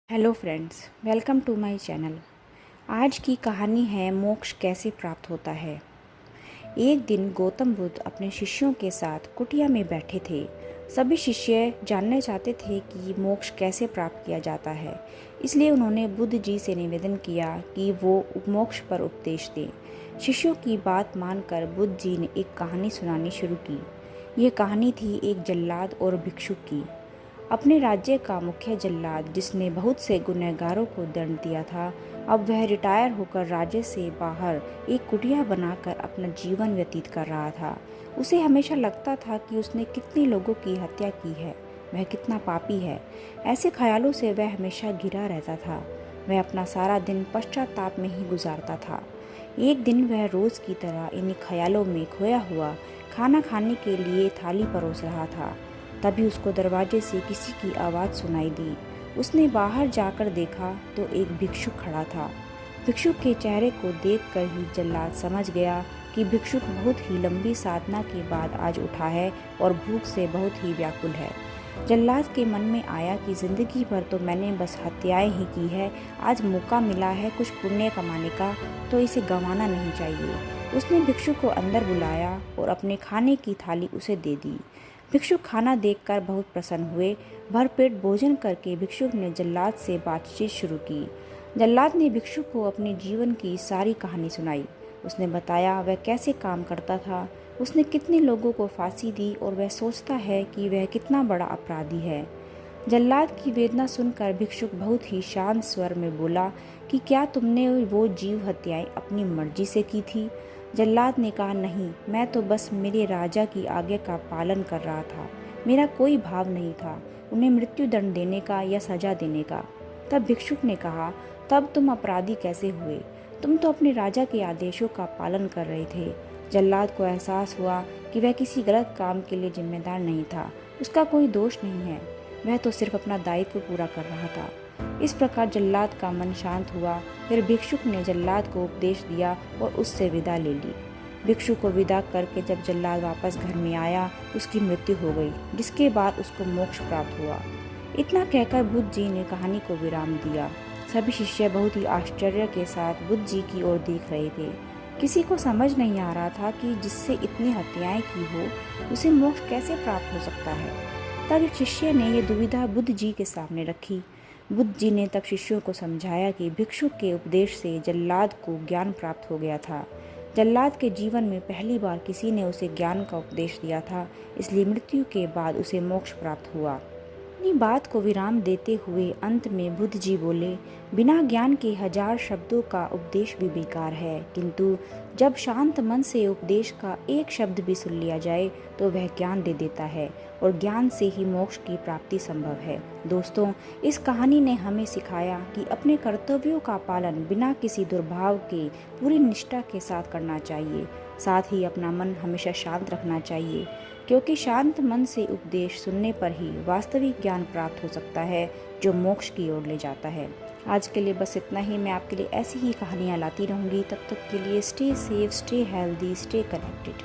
Hello friends, welcome to my channel. आज की कहानी है मोक्ष कैसे प्राप्त होता है। एक दिन गौतम बुद्ध अपने शिष्यों के साथ कुटिया में बैठे थे। सभी शिष्य जानना चाहते थे कि मोक्ष कैसे प्राप्त किया जाता है, इसलिए उन्होंने बुद्ध जी से निवेदन किया कि वो मोक्ष पर उपदेश दें। शिष्यों की बात मानकर बुद्ध जी ने एक कहानी सुनानी शुरू की। यह कहानी थी एक जल्लाद और भिक्षुक की। अपने राज्य का मुख्य जल्लाद, जिसने बहुत से गुनहगारों को दंड दिया था, अब वह रिटायर होकर राज्य से बाहर एक कुटिया बनाकर अपना जीवन व्यतीत कर रहा था। उसे हमेशा लगता था कि उसने कितने लोगों की हत्या की है, वह कितना पापी है। ऐसे ख्यालों से वह हमेशा घिरा रहता था। वह अपना सारा दिन पश्चाताप में ही गुजारता था। एक दिन वह रोज की तरह इन्हीं ख्यालों में खोया हुआ खाना खाने के लिए थाली परोस रहा था। तभी उसको दरवाजे से किसी की आवाज़ सुनाई दी। उसने बाहर जाकर देखा तो एक भिक्षुक खड़ा था। भिक्षुक के चेहरे को देखकर ही जल्लाद समझ गया कि भिक्षुक बहुत ही लंबी साधना के बाद आज उठा है और भूख से बहुत ही व्याकुल है। जल्लाद के मन में आया कि जिंदगी भर तो मैंने बस हत्याएं ही की है, आज मौका मिला है कुछ पुण्य कमाने का, तो इसे गंवाना नहीं चाहिए। उसने भिक्षुक को अंदर बुलाया और अपने खाने की थाली उसे दे दी। भिक्षुक खाना देखकर बहुत प्रसन्न हुए। भरपेट भोजन करके भिक्षुक ने जल्लाद से बातचीत शुरू की। जल्लाद ने भिक्षुक को अपने जीवन की सारी कहानी सुनाई। उसने बताया वह कैसे काम करता था, उसने कितने लोगों को फांसी दी और वह सोचता है कि वह कितना बड़ा अपराधी है। जल्लाद की वेदना सुनकर भिक्षुक बहुत ही शांत स्वर में बोला कि क्या तुमने वो जीव हत्याएं अपनी मर्जी से की थी? जल्लाद ने कहा, नहीं, मैं तो बस मेरे राजा की आज्ञा का पालन कर रहा था। मेरा कोई भाव नहीं था उन्हें मृत्यु दंड देने का या सजा देने का। तब भिक्षुक ने कहा, तब तुम अपराधी कैसे हुए? तुम तो अपने राजा के आदेशों का पालन कर रहे थे। जल्लाद को एहसास हुआ कि वह किसी गलत काम के लिए जिम्मेदार नहीं था। उसका कोई दोष नहीं है, वह तो सिर्फ अपना दायित्व पूरा कर रहा था। इस प्रकार जल्लाद का मन शांत हुआ। फिर भिक्षुक ने जल्लाद को उपदेश दिया और उससे विदा ले ली। भिक्षु को विदा करके जब जल्लाद वापस घर में आया, उसकी मृत्यु हो गई, जिसके बाद उसको मोक्ष प्राप्त हुआ। इतना कहकर बुद्ध जी ने कहानी को विराम दिया। सभी शिष्य बहुत ही आश्चर्य के साथ बुद्ध जी की ओर देख रहे थे। किसी को समझ नहीं आ रहा था कि जिससे इतनी हत्याएं की हो, उसे मोक्ष कैसे प्राप्त हो सकता है। तब एक शिष्य ने यह दुविधा बुद्ध जी के सामने रखी। बुद्ध जी ने तब शिष्यों को समझाया कि भिक्षुक के उपदेश से जल्लाद को ज्ञान प्राप्त हो गया था। जल्लाद के जीवन में पहली बार किसी ने उसे ज्ञान का उपदेश दिया था, इसलिए मृत्यु के बाद उसे मोक्ष प्राप्त हुआ। अपनी बात को विराम देते हुए अंत में बुद्ध जी बोले, बिना ज्ञान के 1000 शब्दों का उपदेश भी बेकार है, किंतु जब शांत मन से उपदेश का एक शब्द भी सुन लिया जाए तो वह ज्ञान दे देता है, और ज्ञान से ही मोक्ष की प्राप्ति संभव है। दोस्तों, इस कहानी ने हमें सिखाया कि अपने कर्तव्यों का पालन बिना किसी दुर्भाव के पूरी निष्ठा के साथ करना चाहिए। साथ ही अपना मन हमेशा शांत रखना चाहिए, क्योंकि शांत मन से उपदेश सुनने पर ही वास्तविक ज्ञान प्राप्त हो सकता है, जो मोक्ष की ओर ले जाता है। आज के लिए बस इतना ही। मैं आपके लिए ऐसी ही कहानियाँ लाती रहूँगी। तब तक के लिए stay safe, stay healthy, stay connected.